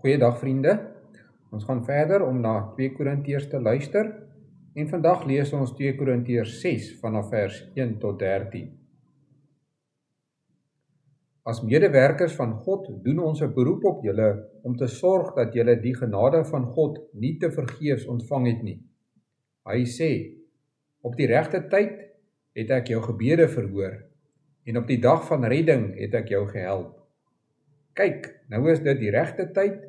Goeiedag vriende, ons gaan verder om na 2 Korintiërs te luister en vandag lees ons 2 Korintiërs 6 vanaf vers 1 tot 13. As medewerkers van God doen ons 'n beroep op julle om te sorg dat julle die genade van God nie te vergeefs ontvang het nie. Hy sê, op die regte tyd het ek jou gebede verhoor en op die dag van redding het ek jou gehelp. Kyk, nou is dit die regte tyd,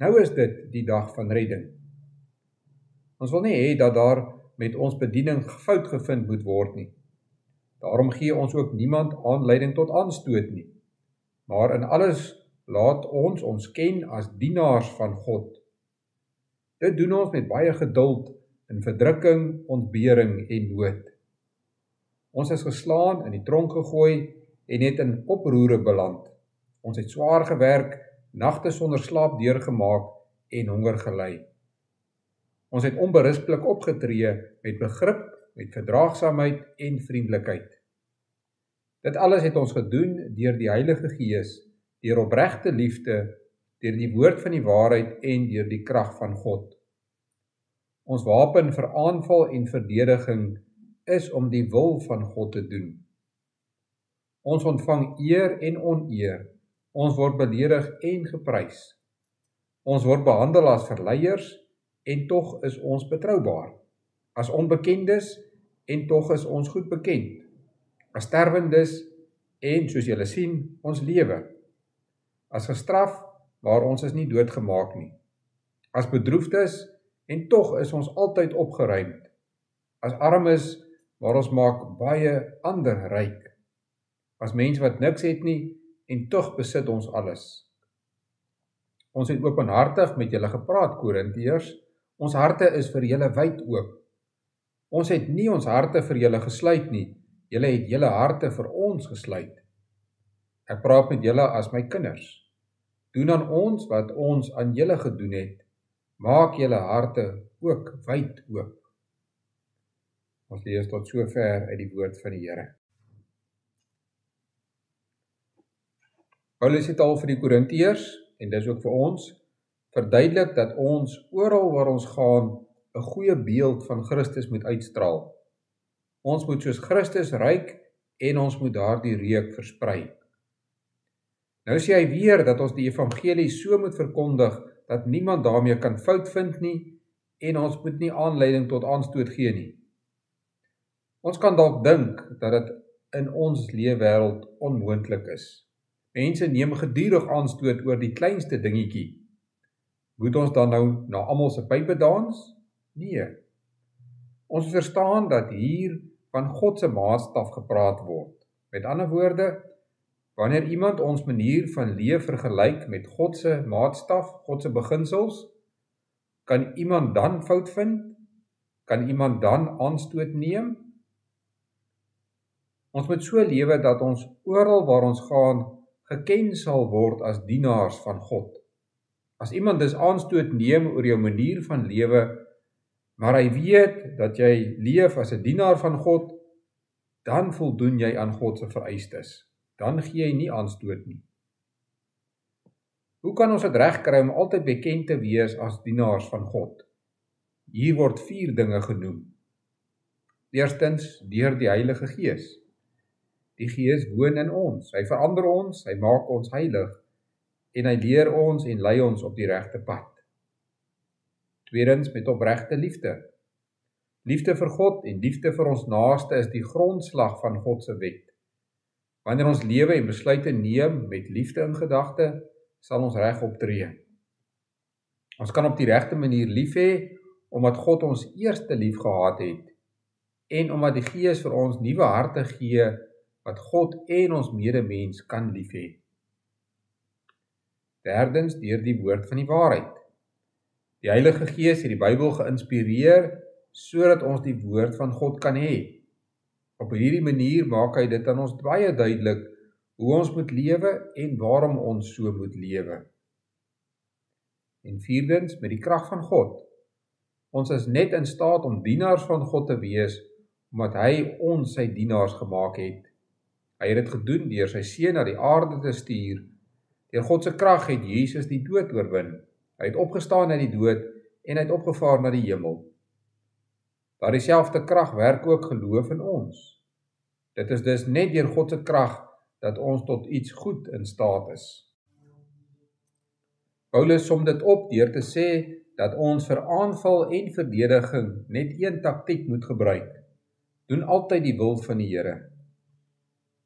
nou is dit die dag van redding. Ons wil nie hê dat daar met ons bediening fout gevind moet word nie. Daarom gee ons ook niemand aanleiding tot aanstoot nie. Maar in alles laat ons ons ken as dienaars van God. Dit doen ons met baie geduld in verdrukking, ontbering en nood. Ons is geslaan, in die tronk gegooi en het in oproere beland. Ons het swaar gewerk, nagte sonder slaap deurgemaak en honger gely. Ons het onberispelik opgetree met begrip, met verdraagsaamheid en vriendelikheid. Dit alles het ons gedoen deur die Heilige Gees, deur opregte liefde, deur die woord van die waarheid en deur die krag van God. Ons wapen vir aanval en verdediging is om die wil van God te doen. Ons ontvang eer en oneer. Ons word beledig en geprys. Ons word behandel as verleiers en tog is ons betroubaar. As onbekendes en tog is ons goed bekend. As sterwendes en soos julle sien, ons lewe. As gestraf, maar ons is nie doodgemaak nie. As bedroefdes en tog is ons altyd opgeruimd. As armes, maar ons maak baie ander ryk. As mens wat niks het nie en tog besit ons alles. Ons het openhartig met julle gepraat, Korintiërs. Ons harte is vir julle wyd oop. Ons het nie ons harte vir julle gesluit nie. Julle het julle harte vir ons gesluit. Ek praat met julle as my kinders. Doen aan ons wat ons aan julle gedoen het. Maak julle harte ook wyd oop. Ons lees tot sover uit die woord van die Here. Paulus het al vir die Korintiërs, en dis ook vir ons, verduidelik dat ons oral waar ons gaan 'n goeie beeld van Christus moet uitstraal. Ons moet soos Christus ryk en ons moet daardie reuk versprei. Nou sê hy weer dat ons die evangelie so moet verkondig dat niemand daarmee kan fout vind nie en ons moet nie aanleiding tot aanstoot gee nie. Ons kan dalk dink dat dit in ons leefwêreld onmoontlik is. Mense neem gedurig aanstoot oor die kleinste dingetjie. Moet ons dan nou na almal se pype dans? Nee. Ons verstaan dat hier van God se maatstaf gepraat word. Met ander woorde, wanneer iemand ons manier van leef vergelyk met God se maatstaf, God se beginsels, kan iemand dan fout vind? Kan iemand dan aanstoot neem? Ons moet so lewe dat ons oral waar ons gaan geken sal word as dienaars van God. As iemand dus aanstoot neem oor jou manier van lewe, maar hy weet dat jy leef as 'n dienaar van God, dan voldoen jy aan God se vereistes. Dan gee jy nie aanstoot nie. Hoe kan ons dit regkry om altyd bekend te wees as dienaars van God? Hier word 4 dinge genoem. Eerstens, deur die Heilige Gees. Die Gees woon in ons, hy verander ons, hy maak ons heilig, en hy leer ons en lei ons op die regte pad. Tweedens, met opregte liefde. Liefde vir God en liefde vir ons naaste is die grondslag van God se wet. Wanneer ons lewe en besluite neem met liefde in gedagte, sal ons reg optree. Ons kan op die regte manier lief hê, omdat God ons eerste lief gehad het, en omdat die Gees vir ons nuwe harte gee, wat God en ons medemens kan lief hê. Derdens, deur die woord van die waarheid. Die Heilige Gees het die Bybel geïnspireer, sodat ons die woord van God kan hê. Op hierdie manier maak hy dit aan ons baie duidelik, hoe ons moet lewe en waarom ons so moet lewe. En vierdens, met die krag van God. Ons is net in staat om dienaars van God te wees, omdat hy ons sy dienaars gemaak het. Hy het dit gedoen deur sy seun na die aarde te stuur. Deur God se krag het Jesus die dood oorwin. Hy het opgestaan uit die dood en hy het opgevaar na die hemel. Daardie selfde krag werk ook geloof in ons. Dit is dus net deur God se krag dat ons tot iets goed in staat is. Paulus som dit op deur te sê dat ons vir aanval en verdediging net een taktiek moet gebruik. Doen altyd die wil van die Here.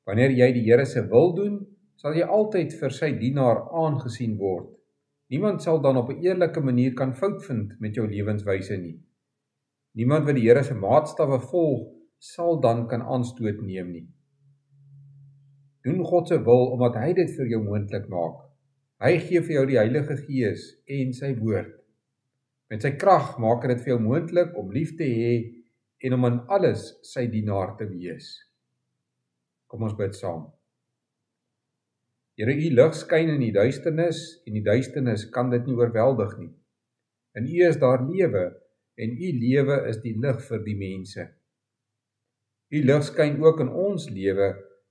Wanneer jy die Here se wil doen, sal jy altyd vir sy dienaar aangesien word. Niemand sal dan op 'n eerlike manier kan fout vind met jou lewenswyse nie. Niemand wat die Here se maatstawwe volg, sal dan kan aanstoot neem nie. Doen God se wil omdat hy dit vir jou moontlik maak. Hy gee vir jou die Heilige Gees en sy woord. Met sy krag maak hy dit vir jou moontlik om lief te hê en om in alles sy dienaar te wees. Kom ons bid saam. Here, u lig skyn in die duisternis en die duisternis kan dit nie oorweldig nie. In u is daar lewe en u lewe is die lig vir die mense. U lig skyn ook in ons lewe.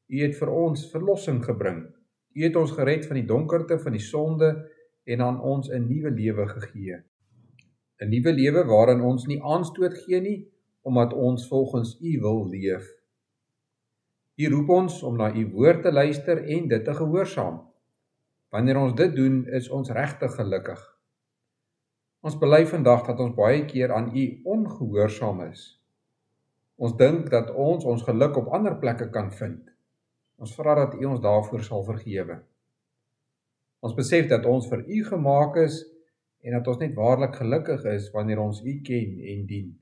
U het vir ons verlossing gebring. U het ons gered van die donkerte van die sonde en aan ons 'n nuwe lewe gegee. 'n Nuwe lewe waarin ons nie aanstoot gee nie, omdat ons volgens u wil leef. U roep ons om na u woord te luister en dit te gehoorsaam. Wanneer ons dit doen, is ons regtig gelukkig. Ons bely vandag dat ons baie keer aan u ongehoorsaam is. Ons dink dat ons geluk op ander plekke kan vind. Ons vra dat u ons daarvoor sal vergewe. Ons besef dat ons vir u gemaak is en dat ons net waarlik gelukkig is wanneer ons u ken en dien.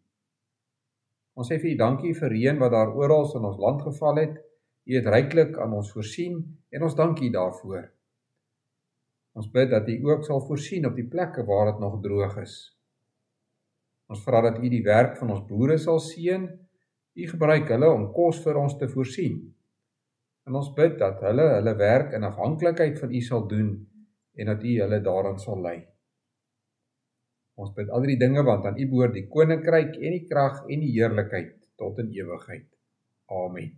Ons sê vir u dankie vir reën wat daar oral in ons land geval het. U het ryklik aan ons voorsien en ons dank u daarvoor. Ons bid dat u ook sal voorsien op die plekke waar dit nog droog is. Ons vra dat u die werk van ons boere sal seën. U gebruik hulle om kos vir ons te voorsien. En ons bid dat hulle werk in afhanklikheid van u sal doen en dat u hulle daaraan sal lei. Ons bid al die dinge want aan u behoort die koninkryk en die krag en die heerlikheid tot in ewigheid. Amen.